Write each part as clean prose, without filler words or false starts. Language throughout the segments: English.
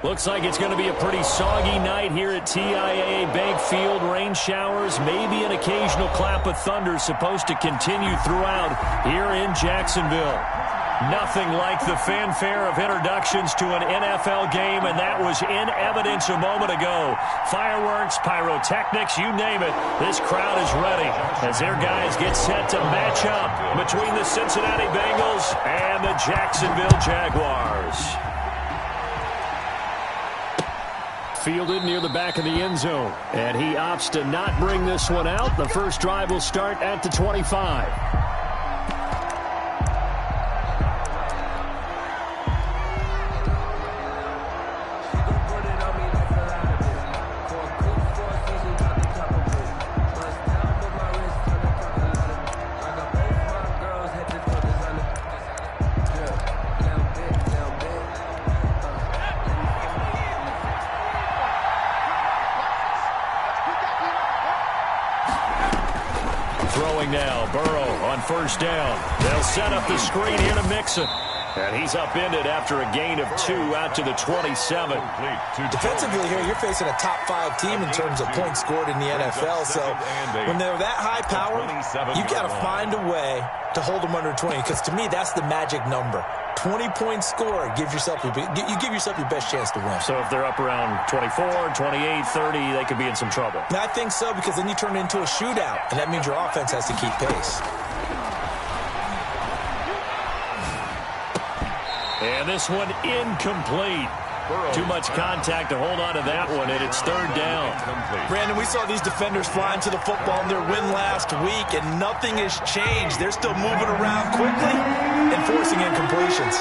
Looks like it's going to be a pretty soggy night here at TIAA Bank Field. Rain showers, maybe an occasional clap of thunder supposed to continue throughout here in Jacksonville. Nothing like the fanfare of introductions to an NFL game, and that was in evidence a moment ago. Fireworks, pyrotechnics, you name it. This crowd is ready as their guys get set to match up between the Cincinnati Bengals and the Jacksonville Jaguars. Fielded near the back of the end zone, and he opts to not bring this one out. The first drive will start at the 25. Throwing now, Burrow on first down. They'll set up the screen here to Mixon. And he's upended after a gain of 2 out to the 27. Defensively here, you're facing a top 5 team in terms of points scored in the NFL. So when they're that high power, you got to find a way to hold them under 20. Because to me, that's the magic number. 20-point score, you give yourself your best chance to win. So if they're up around 24, 28, 30, they could be in some trouble. And I think so, because then you turn it into a shootout, and that means your offense has to keep pace. And this one incomplete. Too much contact to hold on to that one, and it's third down. Brandon, we saw these defenders flying to the football in their win last week, and nothing has changed. They're still moving around quickly and forcing incompletions.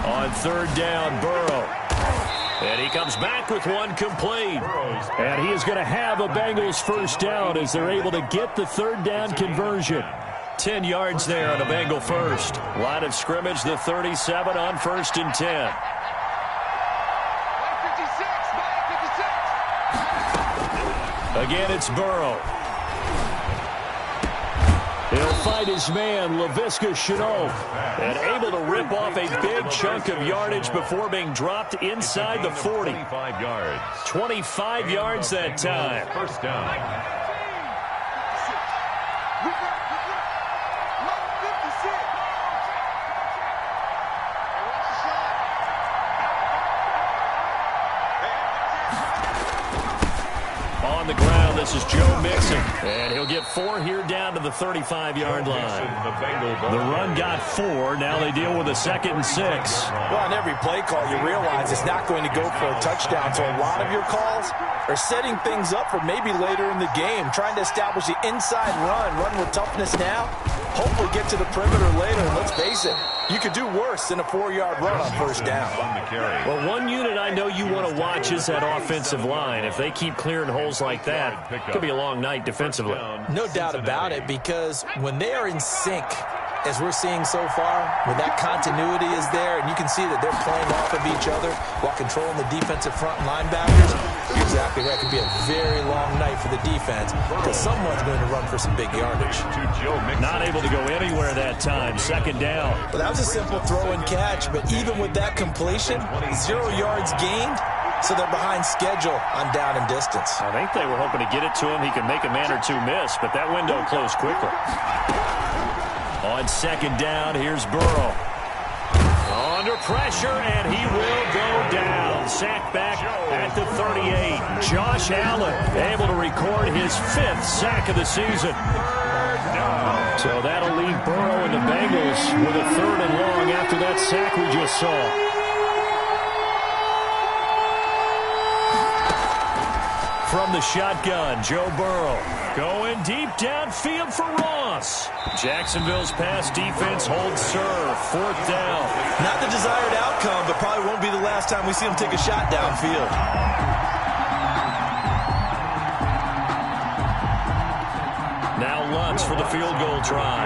On third down, Burrow. And he comes back with one complete. And he is going to have a Bengals first down as they're able to get the third down conversion. 10 yards there on a Bengal first. Line of scrimmage, the 37 on 1st and 10. Again, it's Burrow. He'll fight his man, Laviska Shenault, and able to rip off a big chunk of yardage before being dropped inside the 40. 25 yards that time. First down. On the ground, this is Joe Mixon. And he'll get 4 here down to the 35-yard line. The run got 4. Now they deal with a 2nd and 6. Well, on every play call, you realize it's not going to go for a touchdown. So a lot of your calls are setting things up for maybe later in the game, trying to establish the inside run with toughness now, hopefully get to the perimeter later. And let's face it, you could do worse than a 4-yard run on first down. Well, one unit I know you want to watch is that offensive line. If they keep clearing holes like that, it could be a long night defensively. No doubt about it, because when they are in sync, as we're seeing so far, when that continuity is there, and you can see that they're playing off of each other while controlling the defensive front linebackers, you're exactly right. It could be a very long night for the defense because someone's going to run for some big yardage. Not able to go anywhere that time. 2nd down. Well, that was a simple throw and catch, but even with that completion, 0 yards gained, so they're behind schedule on down and distance. I think they were hoping to get it to him. He could make a man or two miss, but that window closed quickly. On 2nd down, here's Burrow. Under pressure, and he will go down. Sacked back at the 38. Josh Allen able to record his 5th sack of the season. So that'll leave Burrow and the Bengals with a 3rd and long after that sack we just saw. From the shotgun, Joe Burrow going deep downfield for Ross. Jacksonville's pass defense holds serve. 4th down. Not the desired outcome, but probably won't be the last time we see him take a shot downfield. Now Lutz for the field goal try.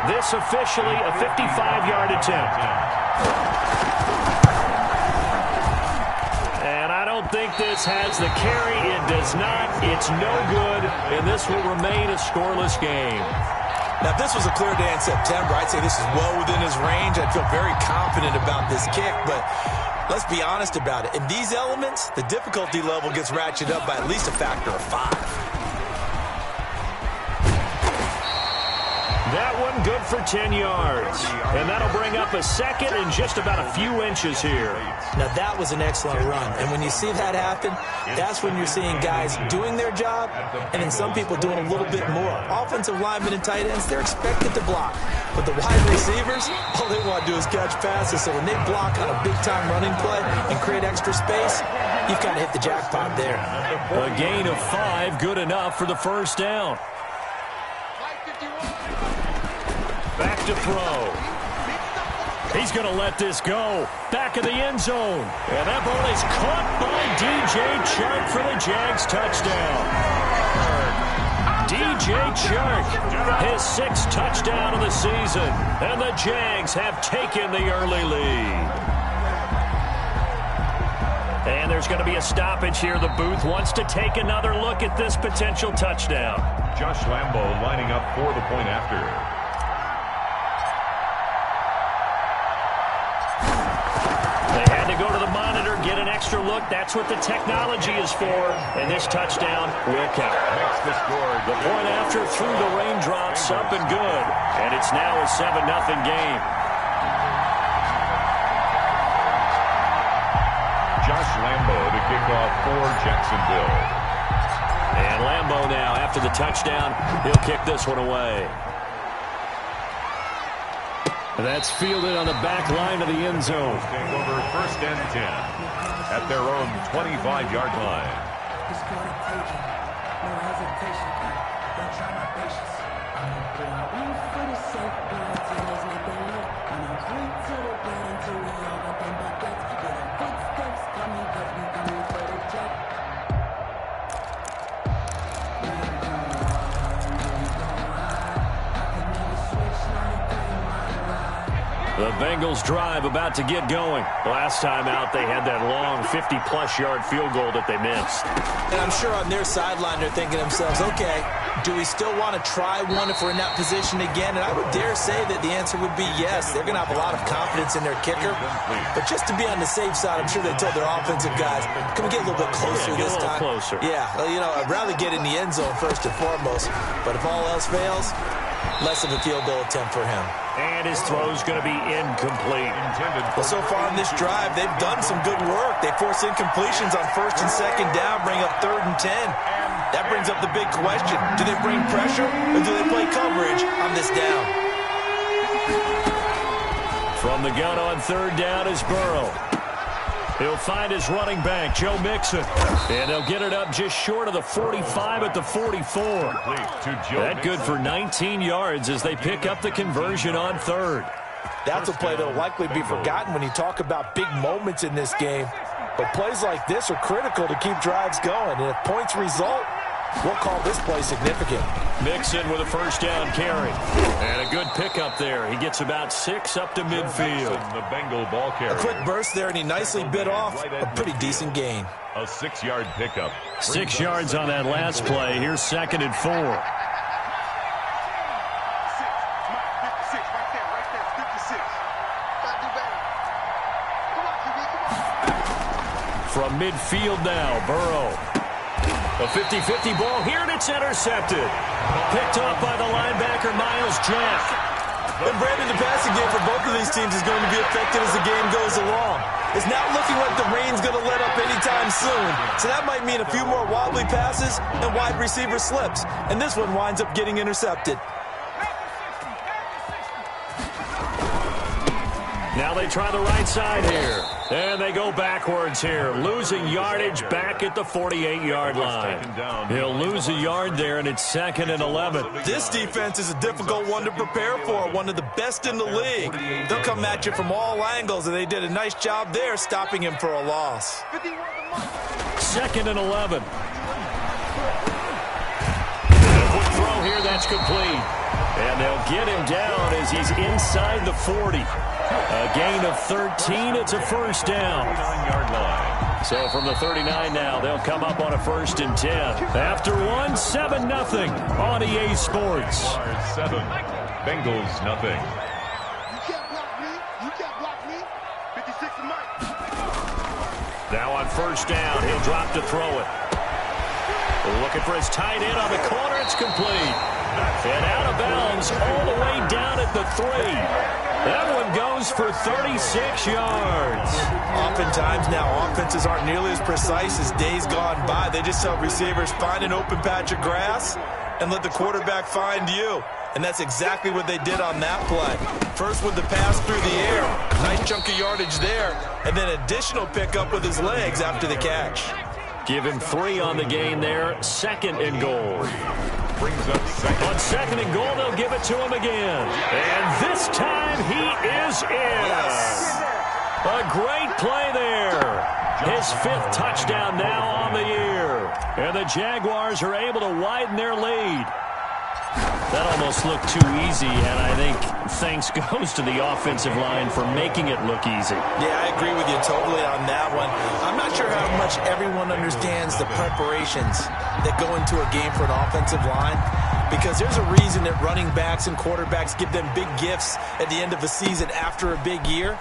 This officially a 55-yard attempt. And I don't don't think this has the carry. It does not. It's no good, and this will remain a scoreless game. Now, if this was a clear day in September, I'd say this is well within his range. I'd feel very confident about this kick, but let's be honest about it. In these elements, the difficulty level gets ratcheted up by at least a factor of 5. That one good for 10 yards. And that'll bring up a second and just about a few inches here. Now, that was an excellent run. And when you see that happen, that's when you're seeing guys doing their job and then some people doing a little bit more. Offensive linemen and tight ends, they're expected to block. But the wide receivers, all they want to do is catch passes. So when they block on a big-time running play and create extra space, you've got to hit the jackpot there. A gain of 5, good enough for the first down. Back to throw. He's going to let this go. Back of the end zone. And that ball is caught by DJ Chark for the Jags touchdown. DJ Chark, his 6th touchdown of the season. And the Jags have taken the early lead. And there's going to be a stoppage here. The booth wants to take another look at this potential touchdown. Josh Lambo lining up for the point after. Go to the monitor, get an extra look. That's what the technology is for. And this touchdown will count. Makes the score. The point after through the raindrops, up and good. And it's now a 7-0 game. Josh Lambo to kick off for Jacksonville. And Lambo now, after the touchdown, he'll kick this one away. That's fielded on the back line of the end zone. Take over 1st and 10 at their own 25-yard line. The Bengals drive about to get going. Last time out, they had that long 50-plus yard field goal that they missed. And I'm sure on their sideline they're thinking to themselves, okay, do we still want to try one if we're in that position again? And I would dare say that the answer would be yes. They're going to have a lot of confidence in their kicker. But just to be on the safe side, I'm sure they told their offensive guys, can we get a little bit closer this time? Closer. Yeah, well, you know, I'd rather get in the end zone first and foremost. But if all else fails, less of a field goal attempt for him. And his throw's going to be incomplete. Well, so far in this drive, they've done some good work. They force incompletions on 1st and 2nd down, bring up 3rd and 10. That brings up the big question. Do they bring pressure or do they play coverage on this down? From the gun on 3rd down is Burrow. He'll find his running back, Joe Mixon. And they'll get it up just short of the 45 at the 44. That good for 19 yards as they pick up the conversion on 3rd. That's a play that will likely be forgotten when you talk about big moments in this game. But plays like this are critical to keep drives going. And if points result, we'll call this play significant. Mixon with a 1st down carry. And a good pickup there. He gets about 6 up to midfield. The Bengal ball carrier. A quick burst there, and he nicely bit off a pretty decent gain. A 6-yard pickup. 6 yards on that last play. Here's 2nd and 4. From midfield now, Burrow. A 50-50 ball here, and it's intercepted. Picked off by the linebacker, Miles Jack. And Brandon, the passing game for both of these teams is going to be affected as the game goes along. It's not looking like the rain's going to let up anytime soon. So that might mean a few more wobbly passes and wide receiver slips. And this one winds up getting intercepted. Now they try the right side here. And they go backwards here, losing yardage back at the 48-yard line. He'll lose a yard there, and it's 2nd and 11. This defense is a difficult one to prepare for, one of the best in the league. They'll come at you from all angles, and they did a nice job there stopping him for a loss. 2nd and 11. A quick throw here, that's complete. And they'll get him down as he's inside the 40. A gain of 13. It's a 1st down. So from the 39 now, they'll come up on a 1st and 10. After one, 7-0 on EA Sports. 7, Bengals nothing. You can't block me. You can't block me. 56 and Mike. Now on 1st down, he'll drop to throw it. Looking for his tight end on the corner. It's complete. And out of bounds all the way down at the 3. That one goes for 36 yards. Oftentimes now, offenses aren't nearly as precise as days gone by. They just tell receivers, find an open patch of grass and let the quarterback find you. And that's exactly what they did on that play. First with the pass through the air. Nice chunk of yardage there. And then additional pickup with his legs after the catch. Give him 3 on the game there. 2nd and goal. Brings up 2nd. On 2nd and goal, they'll give it to him again. And this time he is in. A great play there. His 5th touchdown now on the year. And the Jaguars are able to widen their lead. That almost looked too easy, and I think thanks goes to the offensive line for making it look easy. Yeah, I agree with you totally on that one. I'm not sure how much everyone understands the preparations that go into a game for an offensive line, because there's a reason that running backs and quarterbacks give them big gifts at the end of a season after a big year.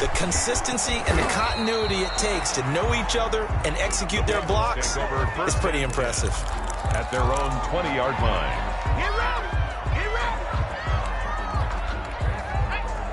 The consistency and the continuity it takes to know each other and execute their blocks is pretty impressive. At their own 20-yard line.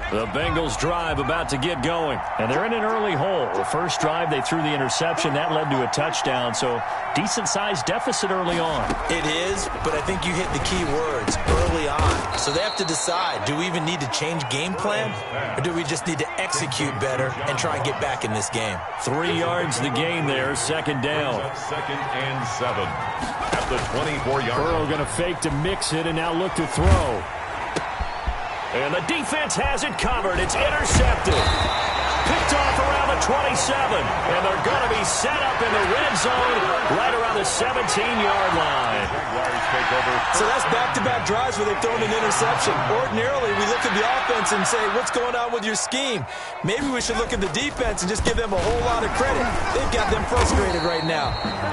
The Bengals drive about to get going, and they're in an early hole. The first drive, they threw the interception. That led to a touchdown, so decent-sized deficit early on. It is, but I think you hit the key words, early on. So they have to decide, do we even need to change game plan, or do we just need to execute better and try and get back in this game? 3 yards the gain there, 2nd down. 2nd and 7. At the 24-yard line. Burrow going to fake to mix it and now look to throw. And the defense has it covered. It's intercepted. Picked off around the 27. And they're going to be set up in the red zone right around the 17-yard line. So that's back-to-back drives where they've thrown an interception. Ordinarily, we look at the offense and say, what's going on with your scheme? Maybe we should look at the defense and just give them a whole lot of credit. They've got them frustrated right now.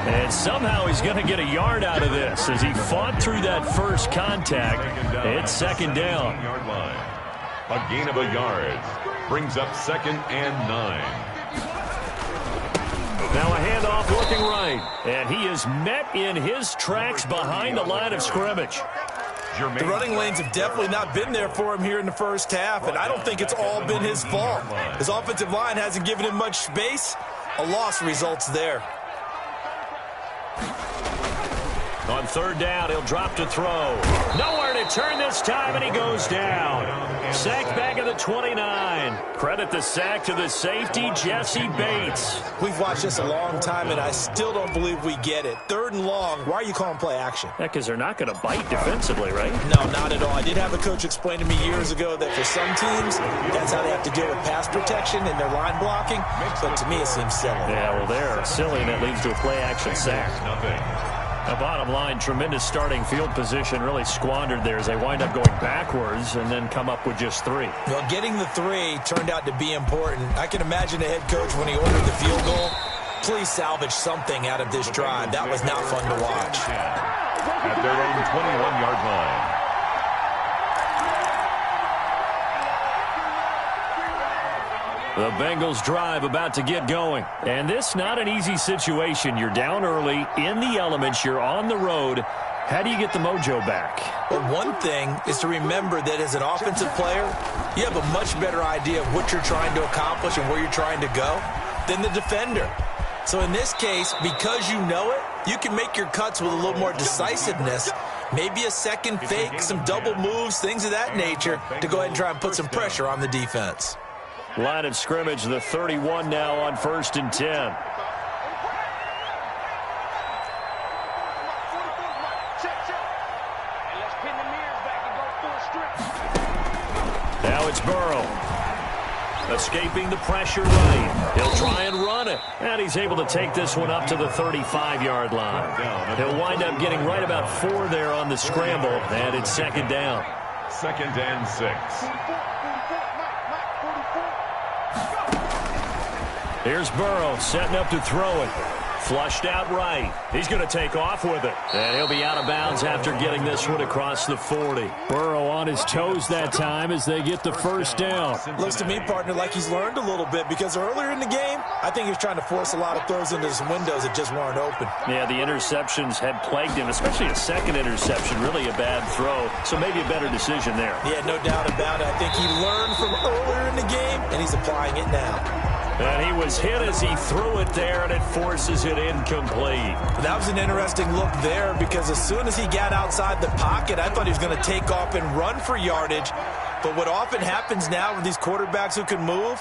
And somehow he's going to get a yard out of this as he fought through that first contact. It's 2nd down. A gain of a yard. Brings up 2nd and 9. Now a handoff looking right. And he is met in his tracks behind the line of scrimmage. The running lanes have definitely not been there for him here in the first half, and I don't think it's all been his fault. His offensive line hasn't given him much space. A loss results there. On 3rd down, he'll drop to throw. Nowhere to turn this time, and he goes down. Sacked back at the 29. Credit the sack to the safety, Jesse Bates. We've watched this a long time, and I still don't believe we get it. 3rd and long, why are you calling play action? Yeah, because they're not going to bite defensively, right? No, not at all. I did have a coach explain to me years ago that for some teams, that's how they have to deal with pass protection and their line blocking. But to me, it seems silly. Yeah, well, they're silly, and that leads to a play action sack. The bottom line, tremendous starting field position, really squandered there as they wind up going backwards and then come up with just 3. Well, getting the 3 turned out to be important. I can imagine the head coach when he ordered the field goal. Please salvage something out of this drive. That was not fun to watch. At their own 21-yard line. The Bengals drive about to get going. And this not an easy situation. You're down early, in the elements, you're on the road. How do you get the mojo back? Well, one thing is to remember that as an offensive player, you have a much better idea of what you're trying to accomplish and where you're trying to go than the defender. So in this case, because you know it, you can make your cuts with a little more decisiveness. Maybe a second fake, some double moves, things of that nature to go ahead and try and put some pressure on the defense. Line of scrimmage, the 31 now on 1st and 10. Now it's Burrow. Escaping the pressure right. He'll try and run it. And he's able to take this one up to the 35-yard line. He'll wind up getting right about 4 there on the scramble. And it's 2nd down. 2nd and 6. Here's Burrow setting up to throw it. Flushed out right. He's going to take off with it. And he'll be out of bounds after getting this one across the 40. Burrow on his toes that time as they get the first down. Looks to me, partner, like he's learned a little bit because earlier in the game, I think he was trying to force a lot of throws into some windows that just weren't open. Yeah, the interceptions had plagued him, especially a second interception. Really a bad throw, so maybe a better decision there. Yeah, no doubt about it. I think he learned from earlier in the game, and he's applying it now. And he was hit as he threw it there, and it forces it incomplete. That was an interesting look there because as soon as he got outside the pocket, I thought he was going to take off and run for yardage. But what often happens now with these quarterbacks who can move,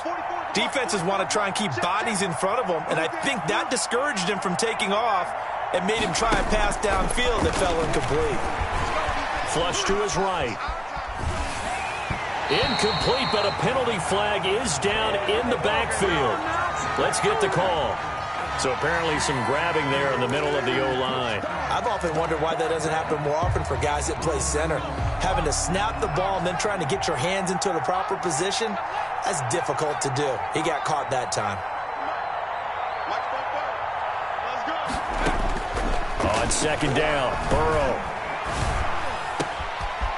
defenses want to try and keep bodies in front of them, and I think that discouraged him from taking off and made him try a pass downfield that fell incomplete. Flush to his right. Incomplete, but a penalty flag is down in the backfield. Let's get the call. So apparently some grabbing there in the middle of the O-line. I've often wondered why that doesn't happen more often for guys that play center. Having to snap the ball and then trying to get your hands into the proper position, that's difficult to do. He got caught that time. On second down, Burrow.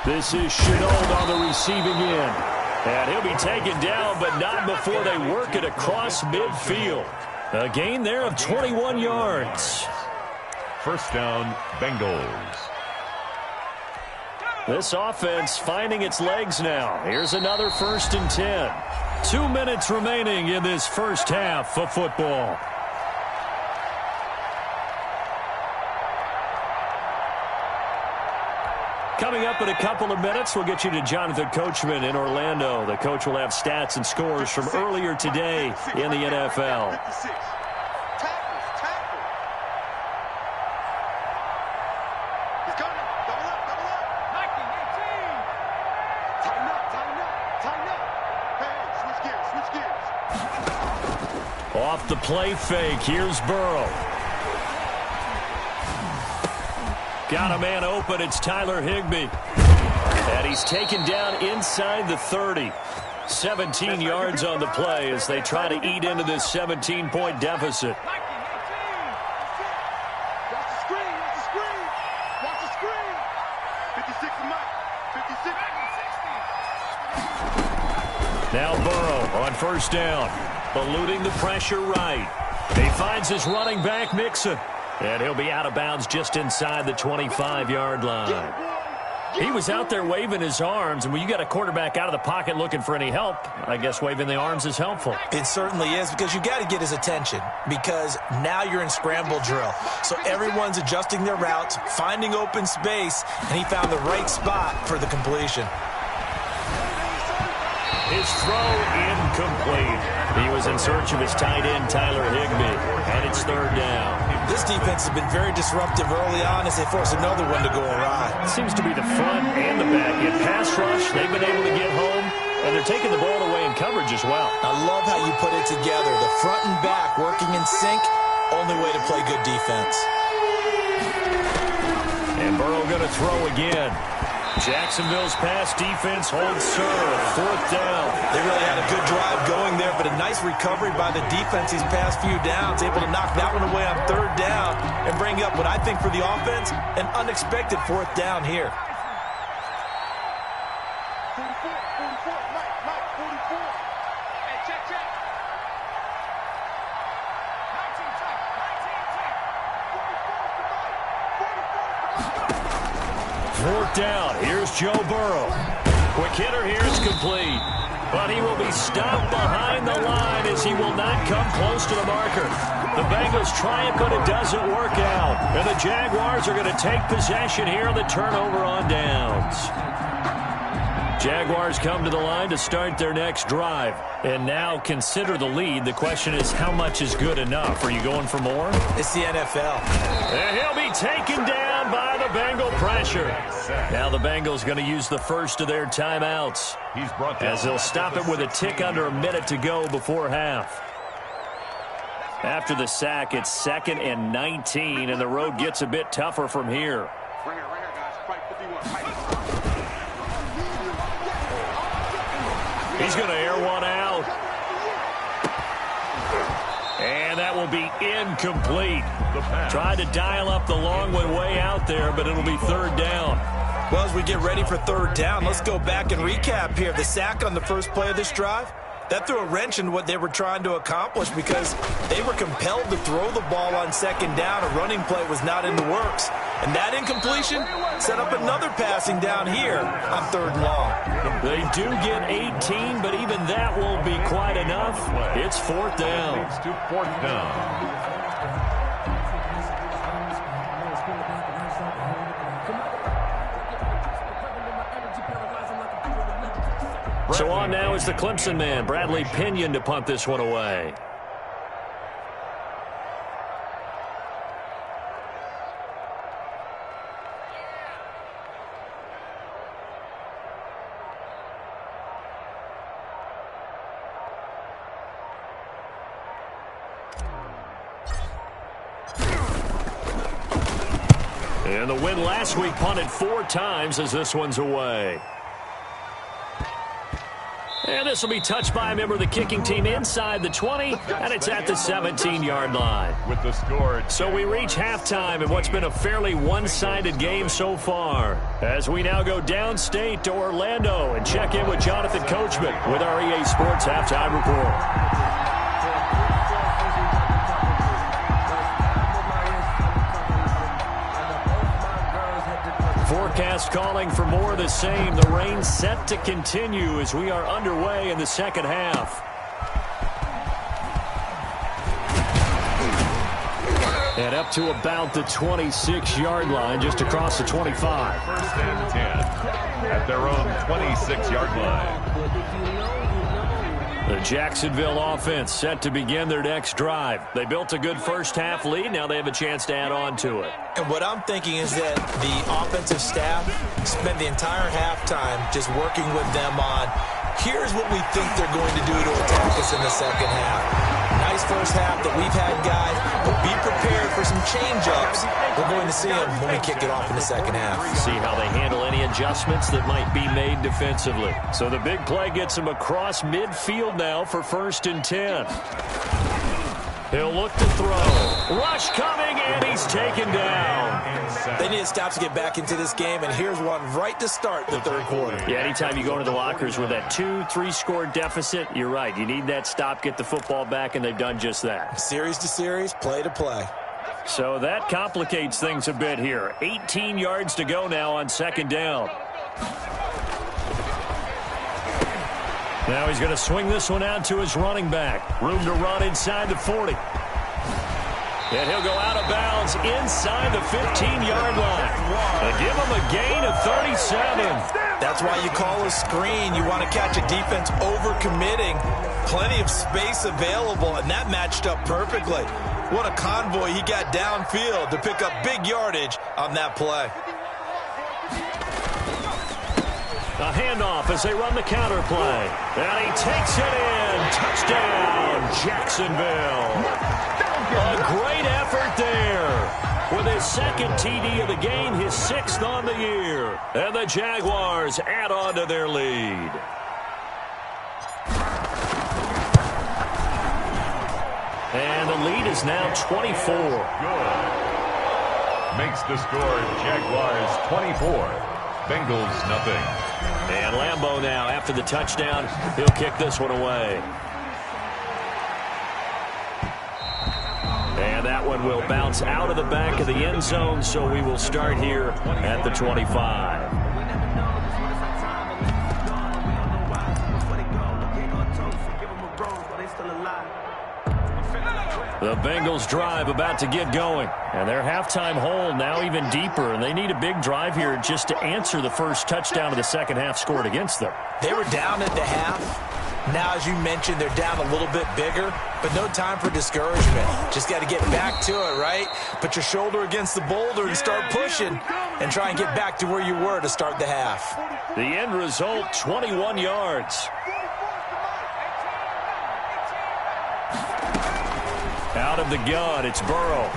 This is Shenault on the receiving end. And he'll be taken down, but not before they work it across midfield. A gain there of 21 yards. First down, Bengals. This offense finding its legs now. Here's another 1st and 10. 2 minutes remaining in this first half of football. Coming up in a couple of minutes, we'll get you to Jonathan Coachman in Orlando. The coach will have stats and scores from earlier today in the NFL. Off the play fake, here's Burrow. Got a man open, it's Tyler Higbee. And he's taken down inside the 30. 17 yards on the play as they try to eat into this 17-point deficit. Watch the screen, watch the screen. Watch the screen. 56 to Mike. 56. Now Burrow on first down. Eluding the pressure right. He finds his running back, Mixon. And he'll be out of bounds just inside the 25-yard line. He was out there waving his arms, and when you got a quarterback out of the pocket looking for any help, I guess waving the arms is helpful. It certainly is, because you got to get his attention, because now you're in scramble drill. So everyone's adjusting their routes, finding open space, and he found the right spot for the completion. His throw incomplete. He was in search of his tight end, Tyler Higbee, and it's third down. This defense has been very disruptive early on as they force another one to go awry. It seems to be the front and the back. In pass rush, they've been able to get home, and they're taking the ball away in coverage as well. I love how you put it together. The front and back working in sync, only way to play good defense. And Burrow going to throw again. Jacksonville's pass defense holds serve. Fourth down. They really had a good drive going there, but a nice recovery by the defense these past few downs. Able to knock that one away on third down and bring up what I think for the offense, an unexpected fourth down here. 44, Mike, 44. Hey, check. 19 check. 44 for Mike. 44 for Mike. Fourth down. Here's Joe Burrow. Quick hitter here. It's complete. But he will be stopped behind the line as he will not come close to the marker. The Bengals try it, but it doesn't work out. And the Jaguars are going to take possession here on the turnover on downs. Jaguars come to the line to start their next drive. And now consider the lead. The question is, how much is good enough? Are you going for more? It's the NFL. And he'll be taken down by the Bengal pressure. Now the Bengals going to use the first of their timeouts, He's brought down as they'll stop it with a tick under a minute to go before half. After the sack, it's 2nd and 19, and the road gets a bit tougher from here. Right here, guys. Fight 51. He's going to air one out. will be incomplete. Tried to dial up the long one way out there, but it'll be third down. Well, as we get ready for third down, let's go back and recap here. The sack on the first play of this drive, that threw a wrench in what they were trying to accomplish because they were compelled to throw the ball on second down. A running play was not in the works. And that incompletion set up another passing down here on third and long. They do get 18, but even that won't be quite enough. It's fourth down. It's to fourth down. So on now is the Clemson man, Bradley Pinion, to punt this one away. And the win last week punted 4 times as this one's away. And this will be touched by a member of the kicking team inside the 20, and it's at the 17-yard line. With the score. So we reach halftime in what's been a fairly one-sided game so far. As we now go downstate to Orlando and check in with Jonathan Coachman with our EA Sports Halftime Report. Forecast calling for more of the same. The rain set to continue as we are underway in the second half. And up to about the 26-yard line, just across the 25. First and 10 at their own 26-yard line. The Jacksonville offense set to begin their next drive. They built a good first-half lead. Now they have a chance to add on to it. And what I'm thinking is that the offensive staff spent the entire halftime just working with them on, here's what we think they're going to do to attack us in the second half. Nice first half that we've had, guys, but be prepared for some change-ups. We're going to see them when we kick it off in the second half. See how they handle any adjustments that might be made defensively. So the big play gets them across midfield now for 1st and 10. He'll look to throw. Rush coming, and he's taken down. They need to stop to get back into this game, and here's one right to start the third quarter. Yeah, anytime you go into the lockers with that 2-3 score deficit, you're right. You need that stop, get the football back, and they've done just that. Series to series, play to play. So that complicates things a bit here. 18 yards to go now on second down. Now he's going to swing this one out to his running back. Room to run inside the 40. And he'll go out of bounds inside the 15-yard line. And give him a gain of 37. That's why you call a screen. You want to catch a defense overcommitting. Plenty of space available, and that matched up perfectly. What a convoy he got downfield to pick up big yardage on that play. A handoff as they run the counter play. And he takes it in. Touchdown, Jacksonville. A great effort there. With his second TD of the game, his 6th on the year. And the Jaguars add on to their lead. And the lead is now 24. Good. Makes the score Jaguars 24. Bengals nothing. And Lambeau now, after the touchdown, he'll kick this one away. And that one will bounce out of the back of the end zone, so we will start here at the 25. The Bengals drive about to get going. And their halftime hole now even deeper. And they need a big drive here just to answer the first touchdown of the second half scored against them. They were down at the half. Now, as you mentioned, they're down a little bit bigger. But no time for discouragement. Just got to get back to it, right? Put your shoulder against the boulder and start pushing. And try and get back to where you were to start the half. The end result, 21 yards. Out of the gun, it's Burrow.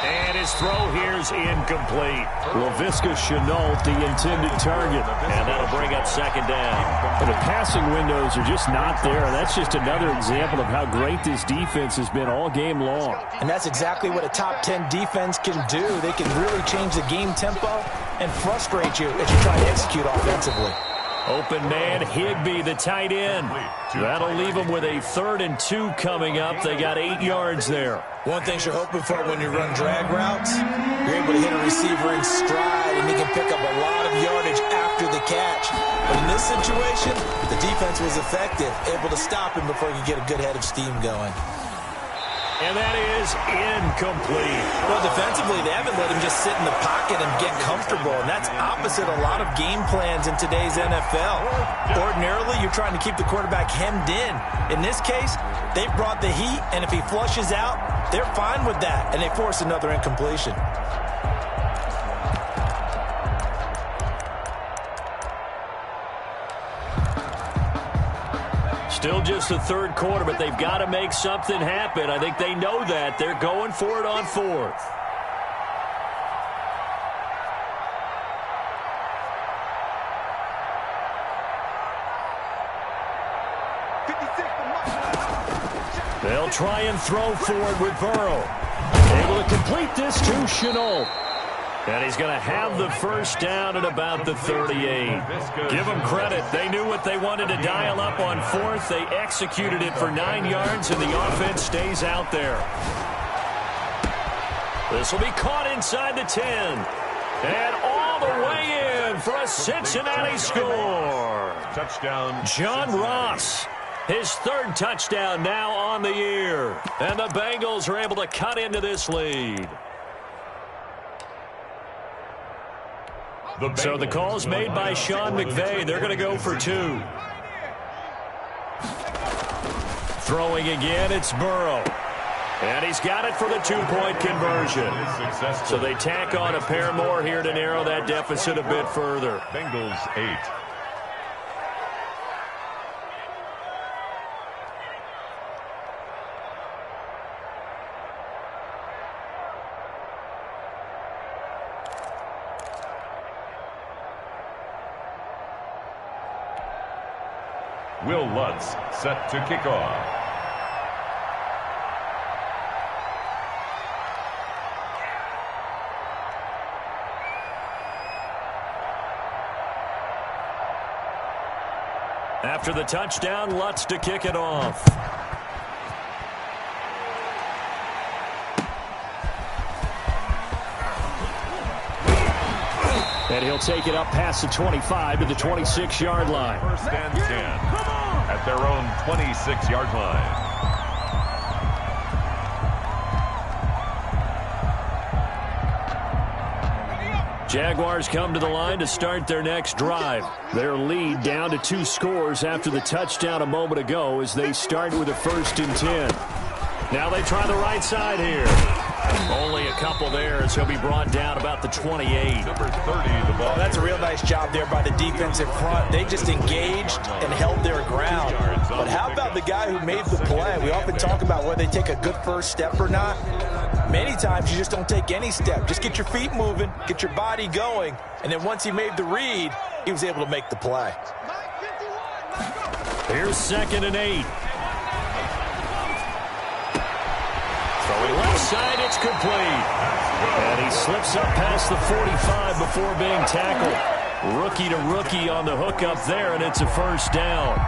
And his throw here's incomplete. Laviska Shenault, the intended target. And that'll bring up second down. Well, the passing windows are just not there. That's just another example of how great this defense has been all game long. And that's exactly what a top 10 defense can do. They can really change the game tempo and frustrate you as you try to execute offensively. Open man, Higbee, the tight end. That'll leave them with a 3rd and 2 coming up. They got 8 yards there. One thing you're hoping for when you run drag routes, you're able to hit a receiver in stride, and he can pick up a lot of yardage after the catch. But in this situation, the defense was effective, able to stop him before he could get a good head of steam going. And that is incomplete. Well, defensively, they haven't let him just sit in the pocket and get comfortable, and that's opposite a lot of game plans in today's NFL. Ordinarily, you're trying to keep the quarterback hemmed in. In this case, they've brought the heat, and if he flushes out, they're fine with that, and they force another incompletion. Still just the 3rd quarter, but they've got to make something happen. I think they know that. They're going for it on 4th. They'll try and throw for it with Burrow. Able to complete this to Shenault. And he's going to have the first down at about the 38. Give them credit. They knew what they wanted to dial up on 4th. They executed it for 9 yards, and the offense stays out there. This will be caught inside the 10. And all the way in for a Cincinnati score. Touchdown. John Ross. His 3rd touchdown now on the year. And the Bengals are able to cut into this lead. So the call's made by Sean McVay. They're going to go for 2. Throwing again, it's Burrow. And he's got it for the 2-point conversion. So they tack on a pair more here to narrow that deficit a bit further. Bengals 8. Will Lutz set to kick off. After the touchdown, Lutz to kick it off. And he'll take it up past the 25 to the 26-yard line. 1st and 10 at their own 26-yard line. Jaguars come to the line to start their next drive. Their lead down to 2 scores after the touchdown a moment ago as they start with a 1st and 10. Now they try the right side here. Only a couple there as he'll be brought down about the 28. Number 30, the ball. Oh, that's a real nice job there by the defense in front. They just engaged and held their ground. But how about the guy who made the play? We often talk about whether they take a good first step or not. Many times you just don't take any step. Just get your feet moving, get your body going, and then once he made the read, he was able to make the play. Here's 2nd and 8. Throwing left side, it's complete. And he slips up past the 45 before being tackled. Rookie to rookie on the hook up there, and it's a 1st down.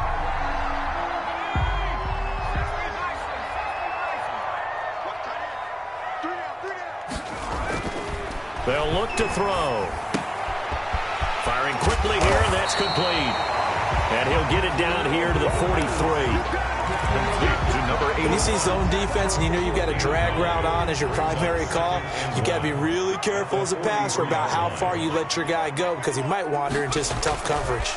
They'll look to throw. Firing quickly here, and that's complete. And he'll get it down here to the 43. When you see zone defense and you know you've got a drag route on as your primary call, you got to be really careful as a passer about how far you let your guy go because he might wander into some tough coverage.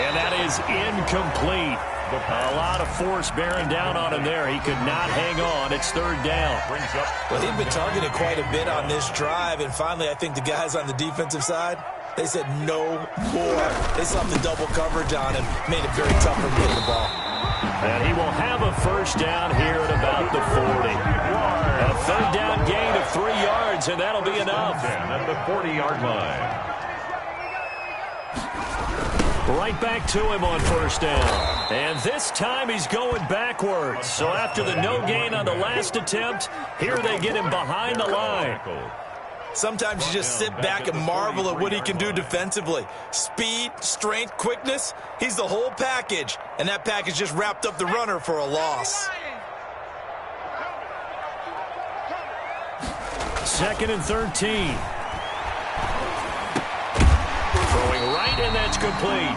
And that is incomplete. A lot of force bearing down on him there. He could not hang on. It's 3rd down. Well, they've been targeted quite a bit on this drive, and finally I think the guys on the defensive side, they said no more. They slapped the double coverage on him, made it very tough for him to get the ball. And he will have a first down here at about the 40. A third down gain of 3 yards, and that'll be enough. At the 40-yard line. Right back to him on first down. And this time he's going backwards. So after the no gain on the last attempt, here they get him behind the line. Sometimes you just sit back and marvel at what he can do defensively. Speed, strength, quickness, he's the whole package. And that package just wrapped up the runner for a loss. 2nd and 13. Throwing right, and that's complete.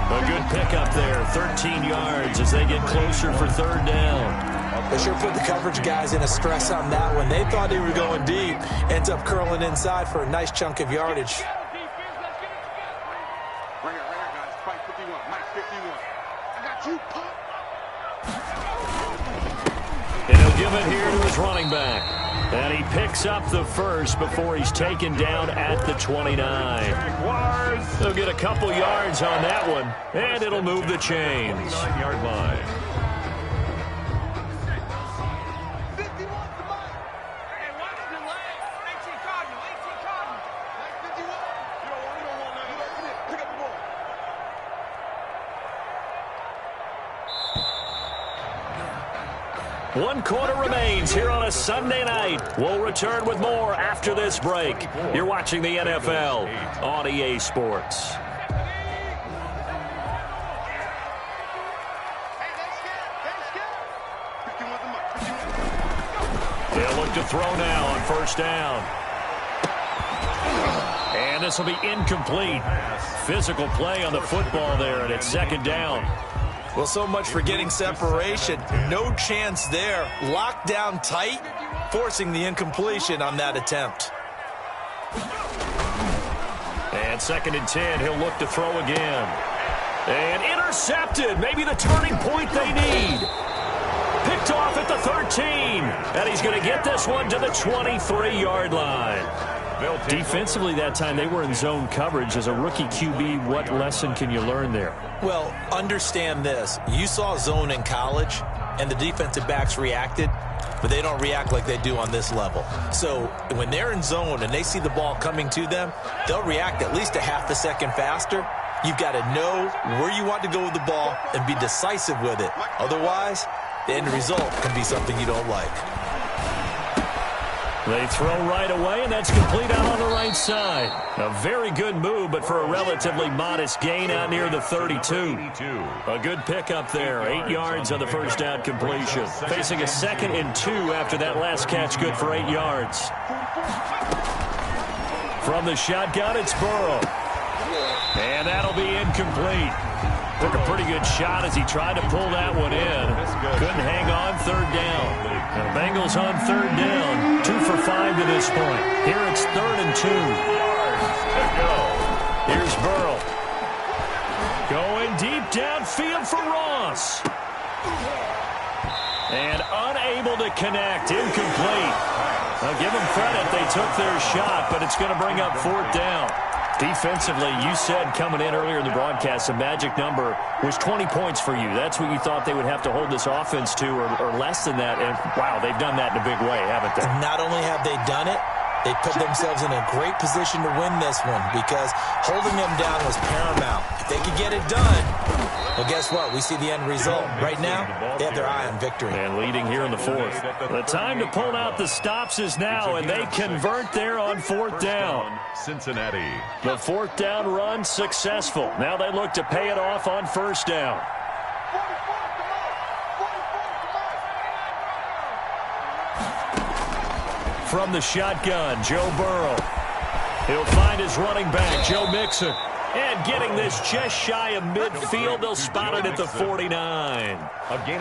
A good pickup there, 13 yards as they get closer for third down. They sure put the coverage guys in a stress on that one. They thought they were going deep. Ends up curling inside for a nice chunk of yardage. Right here, guys. Fight 51. Mike 51. I got you, pop. And he'll give it here to his running back. And he picks up the first before he's taken down at the 29. They'll get a couple yards on that one, and it'll move the chains. 9-yard line. One quarter remains here on a Sunday night. We'll return with more after this break. You're watching the NFL on EA Sports. They'll look to throw now on first down. And this will be incomplete. Physical play on the football there, and it's second down. Well, so much for getting separation. No chance there. Locked down tight, forcing the incompletion on that attempt. And 2nd and 10, he'll look to throw again. And intercepted, maybe the turning point they need. Picked off at the 13. And he's going to get this one to the 23-yard line. Defensively that time, they were in zone coverage. As a rookie QB, what lesson can you learn there? Well, understand this. You saw zone in college, and the defensive backs reacted, but they don't react like they do on this level. So when they're in zone and they see the ball coming to them, they'll react at least a half a second faster. You've got to know where you want to go with the ball and be decisive with it. Otherwise, the end result can be something you don't like. They throw right away, and that's complete out on the right side. A very good move, but for a relatively modest gain out near the 32. A good pickup there. 8 yards on the first down completion. Facing a 2nd and 2 after that last catch, good for 8 yards. From the shotgun, it's Burrow. And that'll be incomplete. Took a pretty good shot as he tried to pull that one in. Couldn't hang on, third down. The Bengals on third down. 2 for 5 to this point. Here it's 3rd and 2. Here's Burrow. Going deep downfield for Ross. And unable to connect. Incomplete. Now give them credit. They took their shot, but it's going to bring up 4th down. Defensively, you said coming in earlier in the broadcast, the magic number was 20 points for you. That's what you thought they would have to hold this offense to, or less than that. And, wow, they've done that in a big way, haven't they? Not only have they done it, they put themselves in a great position to win this one because holding them down was paramount. If they could get it done, well, guess what? We see the end result. Right now, they have their eye on victory. And leading here in the 4th. The time to pull out the stops is now, and they convert there on 4th down. Cincinnati. The 4th down run successful. Now they look to pay it off on first down. From the shotgun, Joe Burrow. He'll find his running back, Joe Mixon. And getting this just shy of midfield, they'll spot it at the 49.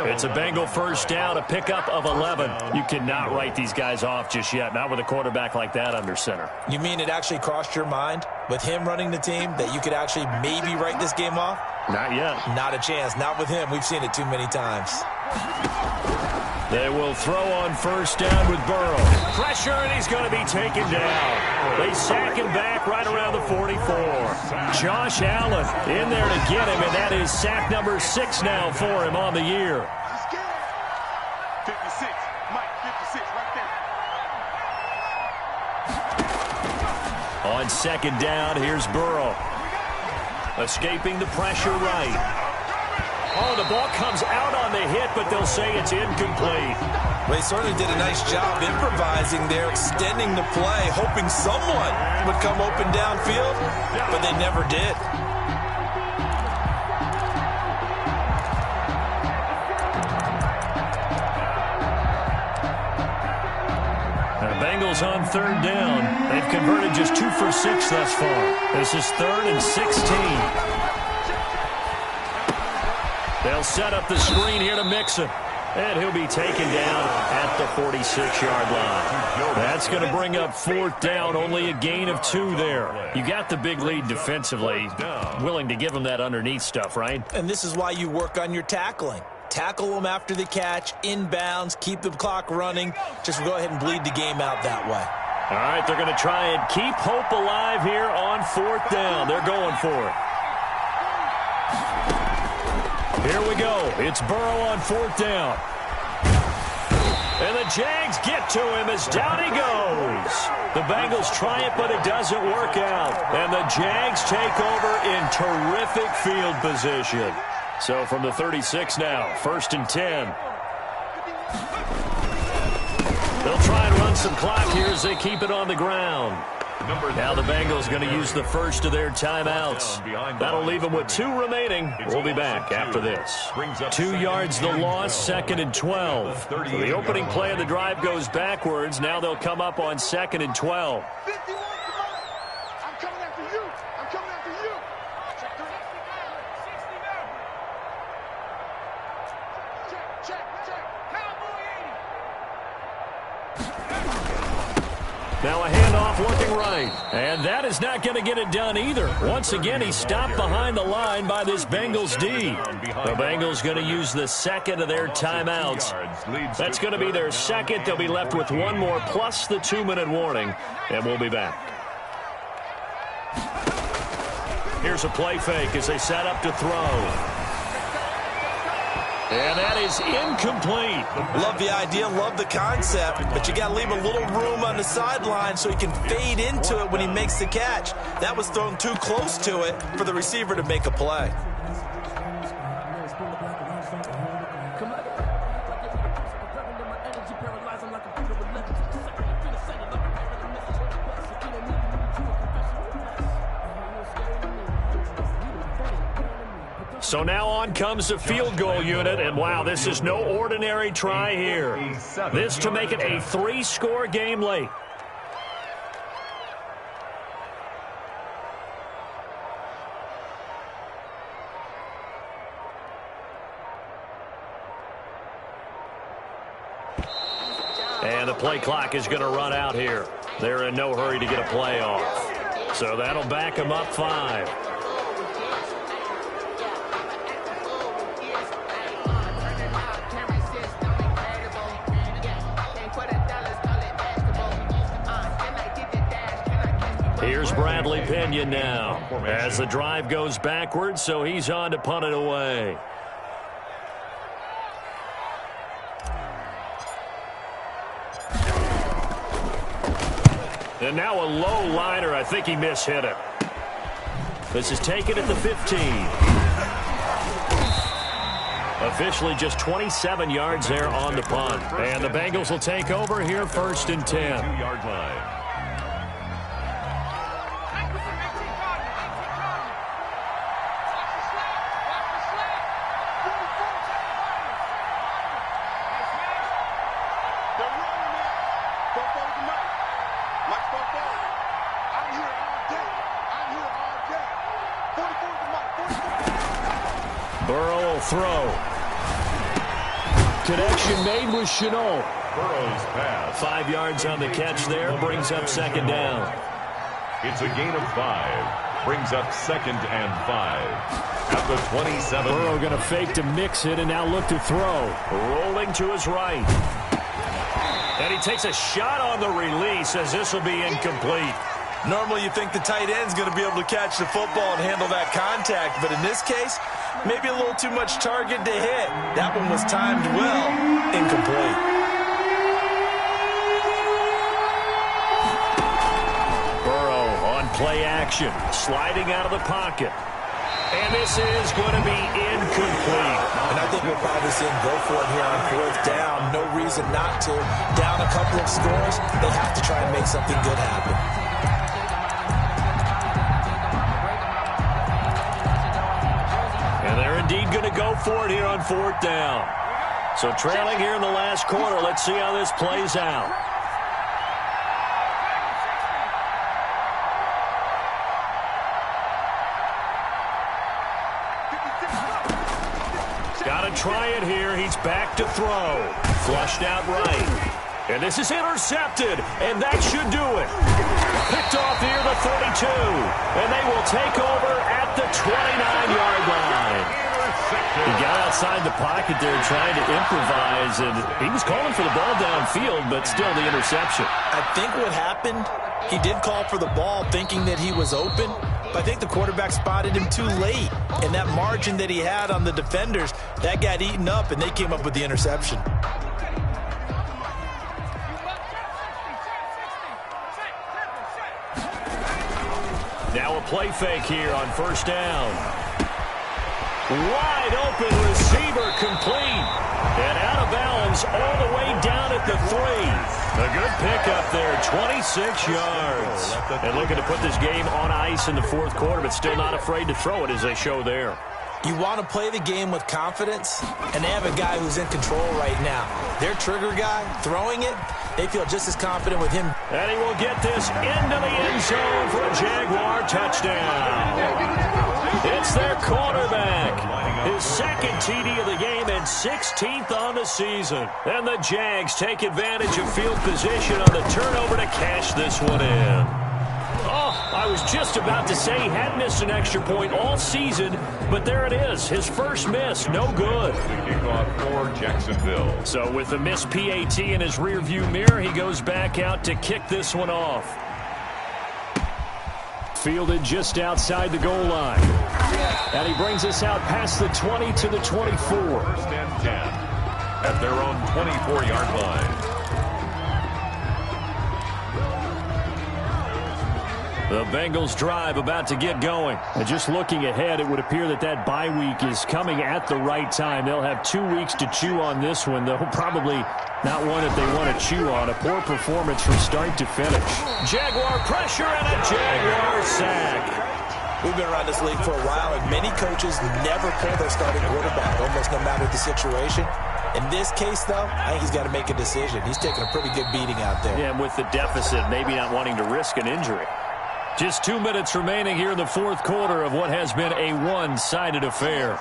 It's a Bengal first down, a pickup of 11. You cannot write these guys off just yet, not with a quarterback like that under center. You mean it actually crossed your mind with him running the team that you could actually maybe write this game off? Not yet. Not a chance. Not with him. We've seen it too many times. They will throw on first down with Burrow. Pressure, and he's going to be taken down. They sack him back right around the 44. Josh Allen in there to get him, and that is sack number 6 now for him on the year. 56, Mike, 56, right there. On second down, here's Burrow. Escaping the pressure right. Oh, the ball comes out on the hit, but they'll say it's incomplete. Well, he certainly did a nice job improvising there, extending the play, hoping someone would come open downfield, but they never did. The Bengals on third down. They've converted just 2 for 6 thus far. This is 3rd and 16. They'll set up the screen here to Mixon. And he'll be taken down at the 46-yard line. That's going to bring up 4th down, only a gain of 2 there. You got the big lead defensively, willing to give them that underneath stuff, right? And this is why you work on your tackling. Tackle them after the catch, inbounds, keep the clock running. Just go ahead and bleed the game out that way. All right, they're going to try and keep hope alive here on 4th down. They're going for it. Here we go. It's Burrow on 4th down. And the Jags get to him as down he goes. The Bengals try it, but it doesn't work out. And the Jags take over in terrific field position. So from the 36 now, 1st and 10. They'll try and run some clock here as they keep it on the ground. Now the Bengals going to use the first of their timeouts. That'll leave them with 2 remaining. We'll be back after this. 2 yards the loss, 2nd and 12. So the opening play of the drive goes backwards. Now they'll come up on 2nd and 12. 51, I'm coming after you. I'm coming after you. Check, 60 now. Check. Cowboy 80. Now a handoff looking right. And that is not going to get it done either. Once again, he's stopped behind the line by this Bengals D. The Bengals going to use the 2nd of their timeouts. That's going to be their 2nd. They'll be left with 1 more plus the 2-minute warning. And we'll be back. Here's a play fake as they set up to throw. And that is incomplete. Love the idea, love the concept, but you got to leave a little room on the sideline so he can fade into it when he makes the catch. That was thrown too close to it for the receiver to make a play. So now on comes the field goal unit, and wow, this is no ordinary try here. This to make it a 3-score game late. And the play clock is going to run out here. They're in no hurry to get a play off. So that'll back them up 5. Here's Bradley Pinion now as the drive goes backwards, so he's on to punt it away. And now a low liner. I think he mishit it. This is taken at the 15. Officially just 27 yards there on the punt. And the Bengals will take over here 1st and 10. 2-yard line. Burrow will throw. Connection made with Chenault. Burrow's pass. 5 yards on the catch there, brings up 2nd down. It's a gain of 5. brings up 2nd and 5 at the 27. Burrow going to fake to mix it and now look to throw. Rolling to his right. And he takes a shot on the release as this will be incomplete. Normally you think the tight end's going to be able to catch the football and handle that contact, but in this case, maybe a little too much target to hit. That one was timed well. Incomplete. Burrow on play action, sliding out of the pocket. And this is going to be incomplete. And I think we'll probably see him go for it here on 4th down. No reason not to. Down a couple of scores, they have to try and make something good happen. And they're indeed going to go for it here on 4th down. So trailing here in the last quarter, let's see how this plays out. Got to try it here. He's back to throw. Flushed out right. And this is intercepted, and that should do it. Picked off near the 32, and they will take over at the 29-yard line. He got outside the pocket there trying to improvise, and he was calling for the ball downfield, but still the interception. I think what happened, he did call for the ball thinking that he was open, but I think the quarterback spotted him too late. And that margin that he had on the defenders, that got eaten up, and they came up with the interception. Now a play fake here on 1st down. Wide open receiver complete. And out of bounds all the way down at the 3. A good pickup there, 26 yards. And looking to put this game on ice in the 4th quarter, but still not afraid to throw it as they show there. You want to play the game with confidence, and they have a guy who's in control right now. Their trigger guy, throwing it, they feel just as confident with him. And he will get this into the end zone for a Jaguar touchdown. It's their quarterback. His 2nd TD of the game and 16th on the season. And the Jags take advantage of field position on the turnover to cash this one in. Oh, I was just about to say he had missed an extra point all season, but there it is. His first miss, no good. The kickoff for Jacksonville. So with the missed PAT in his rearview mirror, he goes back out to kick this one off. Fielded just outside the goal line. And he brings us out past the 20 to the 24. 1st and 10 at their own 24-yard line. The Bengals drive about to get going. And just looking ahead, it would appear that that bye week is coming at the right time. They'll have 2 weeks to chew on this one, though probably not one that they want to chew on. A poor performance from start to finish. Jaguar pressure and a Jaguar sack. We've been around this league for a while, and many coaches never pull their starting quarterback, almost no matter the situation. In this case, though, I think he's got to make a decision. He's taking a pretty good beating out there. Yeah, and with the deficit, maybe not wanting to risk an injury. Just 2 minutes remaining here in the 4th quarter of what has been a one-sided affair.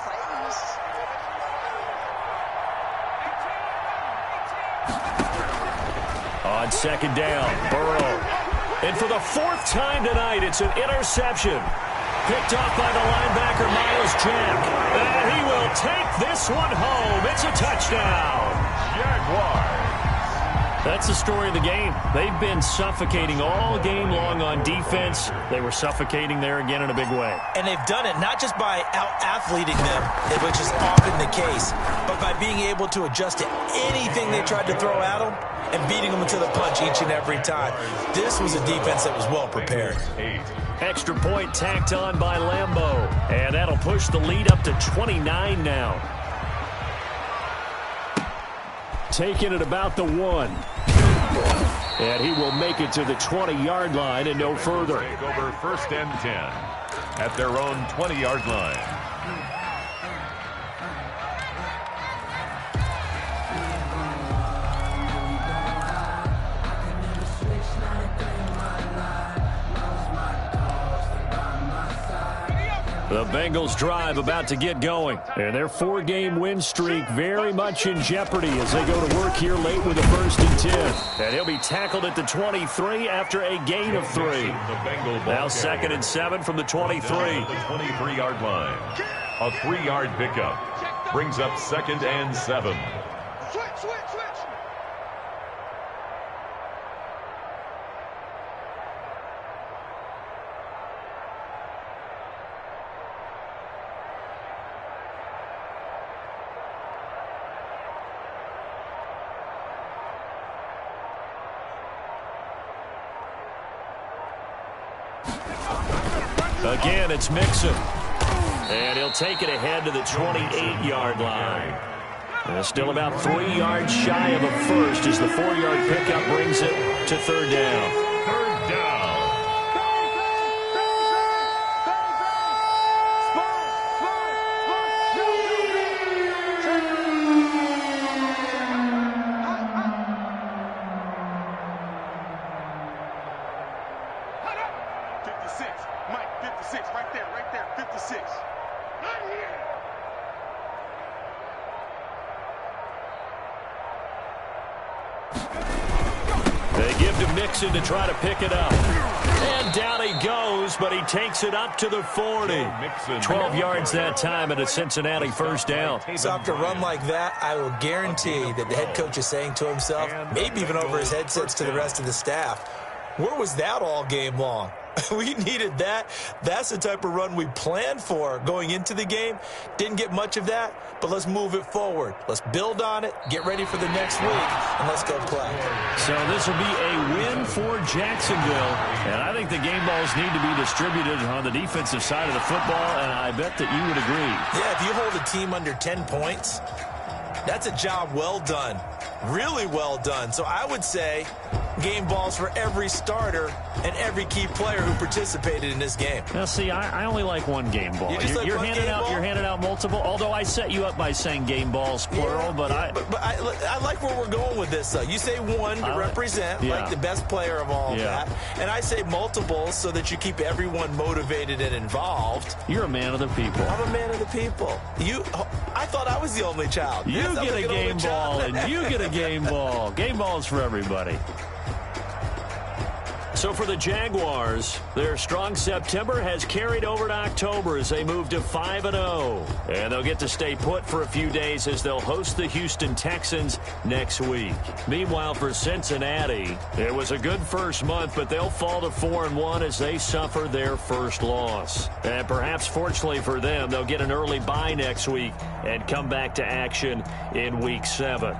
On 2nd down, Burrow. And for the 4th time tonight, it's an interception. Picked off by the linebacker, Miles Jack. And he will take this one home. It's a touchdown. Jaguars. That's the story of the game. They've been suffocating all game long on defense. They were suffocating there again in a big way. And they've done it not just by out-athleting them, which is often the case, but by being able to adjust to anything they tried to throw at them and beating them to the punch each and every time. This was a defense that was well prepared. Extra point tacked on by Lambeau. And that'll push the lead up to 29 now. Taking it about the 1. And he will make it to the 20-yard line and no further. Take over 1st and 10 at their own 20-yard line. The Bengals drive about to get going. And their 4-game win streak very much in jeopardy as they go to work here late with a 1st and 10. And he'll be tackled at the 23 after a gain of 3. Now 2nd and 7 from the 23. The 23-yard line. A 3-yard pickup. Brings up 2nd and 7. Switch, switch, switch. Again, it's Mixon. And he'll take it ahead to the 28-yard line. And still about 3 yards shy of a first as the 4-yard pickup brings it to 3rd down. 3rd down. Mixon to try to pick it up. And down he goes, but he takes it up to the 40. 12 yards that time and a Cincinnati 1st down. So after a run like that, I will guarantee that the head coach is saying to himself, maybe even over his headsets to the rest of the staff, where was that all game long? We needed that. That's the type of run we planned for going into the game. Didn't get much of that, but let's move it forward. Let's build on it, get ready for the next week, and let's go play. So this will be a win for Jacksonville, and I think the game balls need to be distributed on the defensive side of the football, and I bet that you would agree. Yeah, if you hold a team under 10 points, that's a job well done. Really well done. So I would say game balls for every starter and every key player who participated in this game. Now, see, I only like one game ball. You're handing out multiple, although I set you up by saying game balls, plural, but I like where we're going with this, though. You say one to represent, like the best player of all of that, and I say multiples so that you keep everyone motivated and involved. You're a man of the people. I'm a man of the people. I thought I was the only child. You get a game ball, and you get a game ball. Game balls for everybody. So for the Jaguars, their strong September has carried over to October as they move to 5-0. And they'll get to stay put for a few days as they'll host the Houston Texans next week. Meanwhile, for Cincinnati, it was a good first month, but they'll fall to 4-1 as they suffer their first loss. And perhaps fortunately for them, they'll get an early bye next week and come back to action in Week 7.